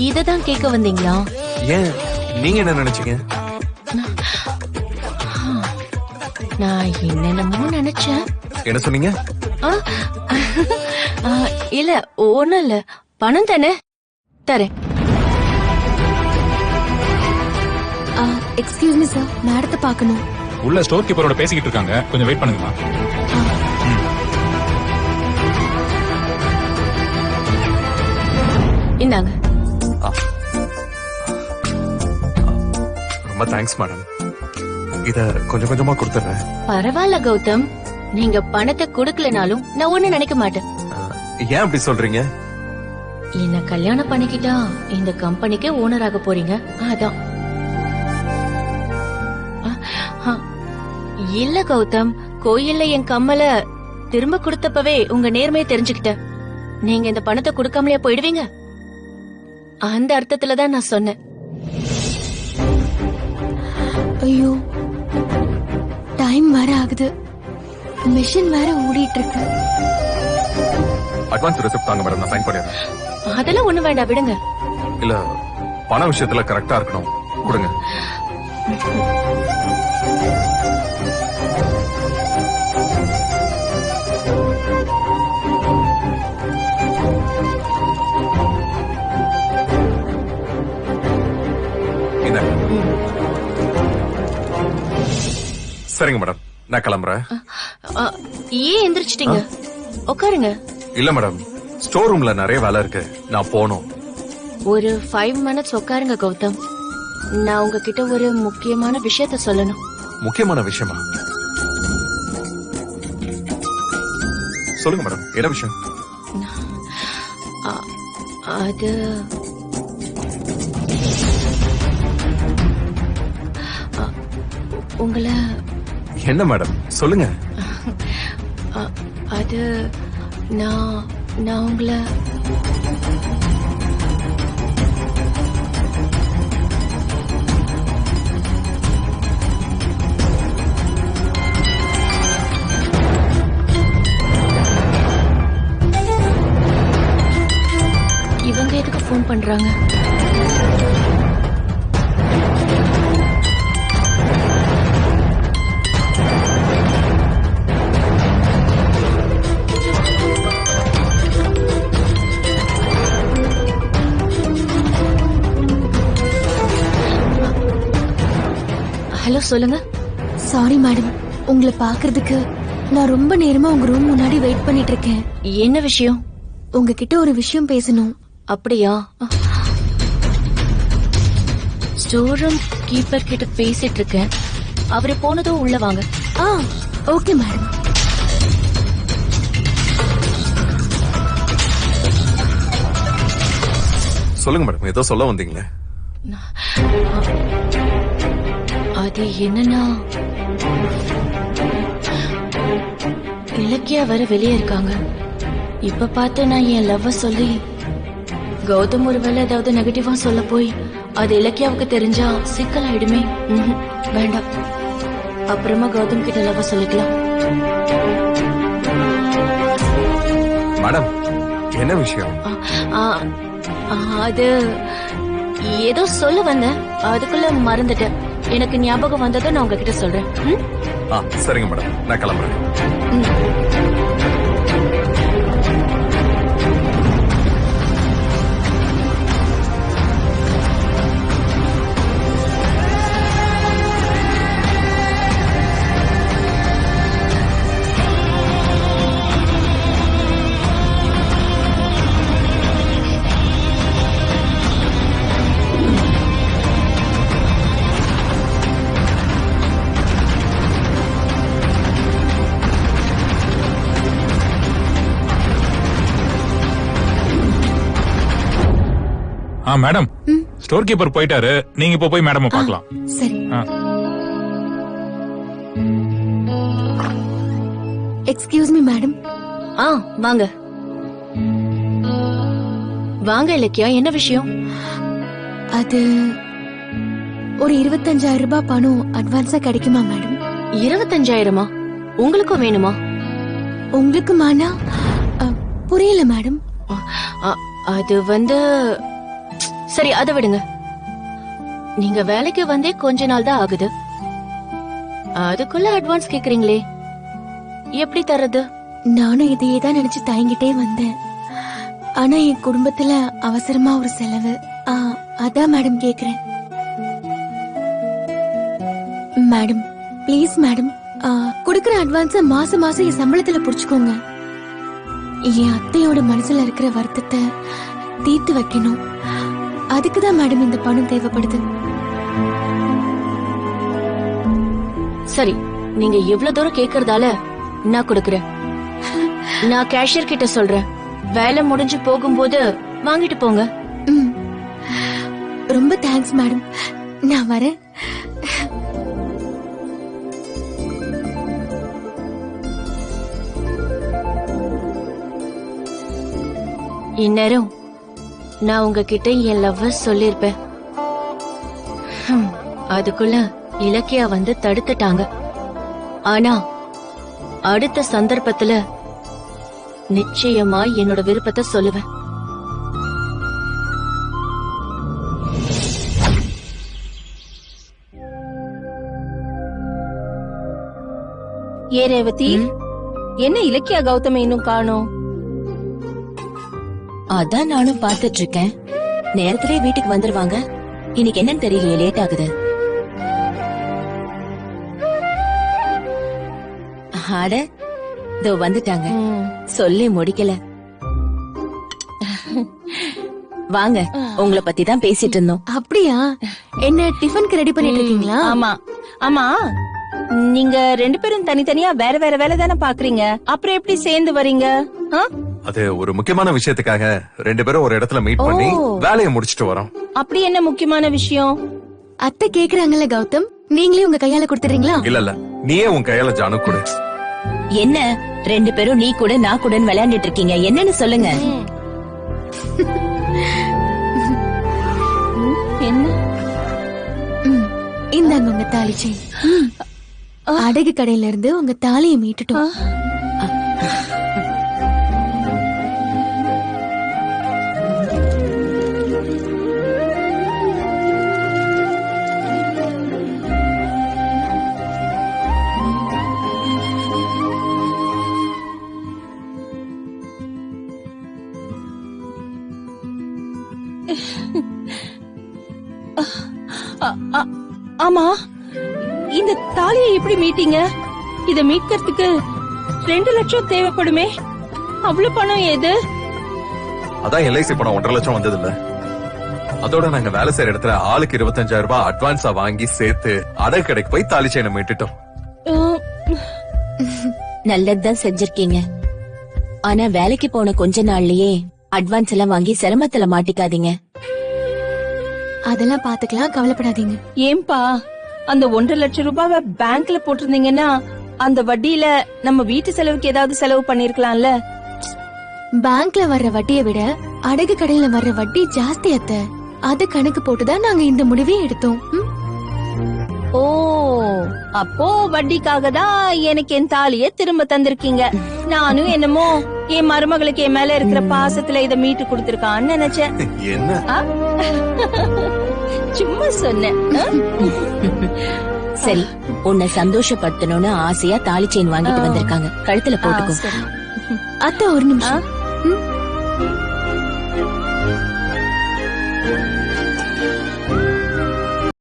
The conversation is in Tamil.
இததான் கேட்க வந்தீங்களா? ஏன் நீங்க என்ன நினைச்சீங்க? நான் என்னென்னமோ நினைச்சேன். என்ன சொன்னீங்க? இல்ல ஒண்ணும் இல்ல, பணம் தானே தரேன். எக்ஸ்கியூஸ் மீ சார், மேடத்தை பார்க்கணும். உள்ள ஸ்டோர் கீப்பரோட பேசிக்கிட்டு இருக்காங்க, கொஞ்சம் வெயிட் பண்ணுங்கம்மா. இந்தாங்க. ரொம்ப தேங்க்ஸ் மேடம். இத கொஞ்சம் கொஞ்சமா கொடுத்துறேன். பரவாயில்ல கௌதம், நீங்க பணத்தை கொடுக்கலனாலும் நான் ஒண்ணு நினைக்க மாட்டேன். ஏன் அப்படி சொல்றீங்க? என்ன கல்யாணம் பண்ணிக்கிட்டா இந்த கம்பெனிக்கு ஓனர் ஆக போறீங்க, அதான். இல்ல கௌதம், கோயில்ல என் கம்மல திரும்ப கொடுத்தப்பவே உங்க நேர்மையை தெரிஞ்சுக்கிட்டேன். நீங்க இந்த பணத்தை கொடுக்காமலே போயிடுவீங்க, அந்த அர்த்தத்துலதான் நான் சொன்னேன். ஐயோ, டைம் வேற ஆகுது, மிஷின் வேற ஓடிட்டு இருக்கு. அட்வான்ஸ் ரெசிப்ட் தாங்க மேடம், நான் சைன் பண்ணிடுறேன். அதெல்லாம் ஒண்ணு வேண்டாம், விடுங்க. இல்ல பண விஷயத்துல கரெக்டா இருக்கணும், கொடுங்க. சரிங்க மேடம், நான் கிளம்புறேன். ஏன் எந்திரிச்சிட்டீங்க? உட்காருங்க. இல்ல மேடம், ஸ்டோர் ரூம்ல நிறைய வேலை இருக்கு, நான் போகணும். ஒரு 5 minutes உட்காருங்க கௌதம், நான் உங்ககிட்ட ஒரு முக்கியமான விஷயத்த சொல்லணும். முக்கியமான விஷயமா? சொல்லுங்க மேடம், என்ன விஷயம்? அது உங்களை. என்ன மேடம் சொல்லுங்க. அது நான் உங்களை இவங்க எதுக்கு போன் பண்றாங்க? ஹலோ, சொல்லுங்க. சாரி மேடம், உங்களை பாக்குறதுக்கு நான் ரொம்ப நேரமா உங்க ரூம் முன்னாடி வெயிட் பண்ணிட்டு இருக்கேன். என்ன விஷயம்? உங்ககிட்ட ஒரு விஷயம் பேசணும். அப்படியா? ஸ்டோர் ரூம் கீப்பர் கிட்ட பேசிட்டு இருக்கேன், அவரு போனதும் உள்ள வாங்க. Okay madam. சொல்லுங்க மேடம், ஏதோ சொல்ல வந்தீங்களே. அது என்னன்னா, இலக்கியா வர வெளியே இருக்காங்க. இப்ப பார்த்து நான் என் லவ்வ சொல்லி கௌதம் ஒருவேளை ஏதாவது நெகட்டிவா சொல்ல போய் அது இலக்கியாவுக்கு தெரிஞ்சா சிக்கலாயிடுமே. வேண்டாம், அப்புறமா கௌதம் கிட்ட லவ்வ சொல்லிக்கலாம். மேடம் என்ன விஷயம்? அது ஏதோ சொல்ல வந்தேன், அதுக்குள்ள மறந்துட்டேன். எனக்கு ஞாபகம் வந்ததை நான் உங்ககிட்ட சொல்றேன். சரிங்க மேடம், நான் கிளம்புறேன். மேடம், ஸ்டோர் கீப்பர் போயிட்டாரு, நீங்க இப்ப போய் மேடம் பார்க்கலாம். சரி. Excuse me madam. வாங்க வாங்க. இலக்கியா, என்ன விஷயம்? அது ஒரு 25,000 ரூபாய் பணம் அட்வான்ஸா கிடைக்குமா மேடம்? 25,000? உங்களுக்கும் வேணுமா? உங்களுக்குமானா? புரியல மேடம். அது சரி அதை விடுங்க. நீங்க வேலைக்கு வந்தே கொஞ்ச நாள் தான் ஆகுது, அதுக்குள்ள அட்வான்ஸ் கேக்குறீங்களே, எப்படி தர்றது? நானும் இதையே தான் நினைச்சு தயங்கிட்டே வந்தேன். ஆனா என் குடும்பத்துல அவசரமா ஒரு செலவு. அதான் மேடம் கேக்குறேன். மேடம் ப்ளீஸ் மேடம், குடுக்கற அட்வான்ஸ மாசம் மாசம் என் சம்பளத்துல புடிச்சுக்கோங்க. என் அத்தையோட மனசுல இருக்கிற வருத்தத்தை தீர்த்து வைக்கணும். அதுக்குதான் மேடம் இந்த பணம் தேவைப்படுது. சரி, நீங்க இவ்ளோ தூரம் கேக்குறதால நான் கொடுக்கறேன். நான் கேஷியர் கிட்ட சொல்றேன், வேலை முடிஞ்சு போகும்போது வாங்கிட்டு போங்க. ம். ரொம்ப தேங்க்ஸ் மேடம், நான் வரேன். இந்நேரம் நான் உங்ககிட்ட என் லவ் சொல்லிருப்பேன். அதுக்குள்ள இலக்கியா வந்து தடுத்துட்டாங்க. ஆனா அடுத்த சந்தர்ப்பத்துல நிச்சயமா என்னோட விருப்பத்தை சொல்லுவேன். ஏ ரேவதி, என்ன இலக்கியா கௌதம இன்னும் காணோம்? அதான் நானும் பாத்துட்டு இருக்கேன். நேரத்திலே வீட்டுக்கு வந்துருவாங்க. இன்னைக்கு என்னன்னு தெரியலையே, லேட் ஆகுது. அட இதோ வந்துட்டாங்க. சொல்லி முடிக்கல. வாங்க, உங்களை பத்தி தான் பேசிட்டு இருந்தோம். அப்படியா? என்ன டிஃபனுக்கு ரெடி பண்ணிட்டு இருக்கீங்களா? ஆமா ஆமா, நீங்க ரெண்டு பேரும் தனித்தனியா வேற வேற வேலை தானே பாக்குறீங்க, அப்புறம் எப்படி சேர்ந்து வரீங்க? அது ஒரு முக்கியமான விஷயத்துக்காக ரெண்டு பேரும் ஒரு இடத்துல மீட் பண்ணி வேலையை முடிச்சிட்டு வரோம். அப்படி என்ன முக்கியமான விஷயம்? அத்தை கேக்குறாங்கல்ல கௌதம், நீங்களே உங்க கையால கொடுத்துறீங்களா? இல்ல நீயே உன் கையால ஜானு கொடு. என்ன ரெண்டு பேரும் நீ கூட நான் கூட விளையாண்டுட்டு இருக்கீங்க, என்னன்னு சொல்லுங்க. என்ன? இந்தாங்க உங்க தாலி செயின். அடகு கடையில இருந்து உங்க தாலியை மீட்டுட்டோம். ஆமா, இந்த தாலியை எப்படி மீட்டீங்க? இத மீட்கிறதுக்கு 2 லட்சம் தேவைப்படுமே, அவ்வளவு பணம் ஏது? அதான் LIC பணம் 1.5 லட்சம் வந்தது இல்ல. அதோட நாங்க வேலை செய்யற இடத்துல ஆளுக்கு 25,000 ரூபாய் அட்வான்ஸா வாங்கி சேர்த்து அடகு கடைக்கு போய் தாலி செயினை மீட்டுட்டோம். நல்லதுதான் செஞ்சிருக்கீங்க. ஆனா வேலைக்கு போன கொஞ்ச நாள்லயே அட்வான்ஸ் எல்லாம் வாங்கி சிரமத்துல மாட்டிக்காதீங்க. அதெல்லாம் பாத்துக்கலாம், கவலைப்படாதீங்க. ஏன்பா, அந்த 1.5 லட்சம் ரூபாவை பேங்க்ல போட்டிருந்தீங்கன்னா அந்த வட்டியில நம்ம வீட்டு செலவுக்கு ஏதாவது செலவு பண்ணிருக்கலாம்ல. பேங்க்ல வர்ற வட்டியை விட அடகு கடையில வர்ற வட்டி ஜாஸ்தி அத்தை. அது கணக்கு போட்டுதான் நாங்க இந்த முடிவே எடுத்தோம். ஓ, அப்போ வட்டிக்காக தான் எனக்கு என் தாலிய திரும்ப தந்திருக்கீங்க. நானும் என்னமோ என் மருமகளுக்கு என் மேல இருக்கிற பாசத்துல இத மீட்டு கொடுத்திருக்கான்னு நினைச்சேன். என்ன? சும்மா சொன்னேன். சரி, உன்னை சந்தோஷப்படுத்தணும்னு ஆசையா தாலி செயின் வாங்கிட்டு வந்திருக்காங்க, கழுத்துல போட்டுக்கோ. அத்தை ஒரு நிமிஷம்.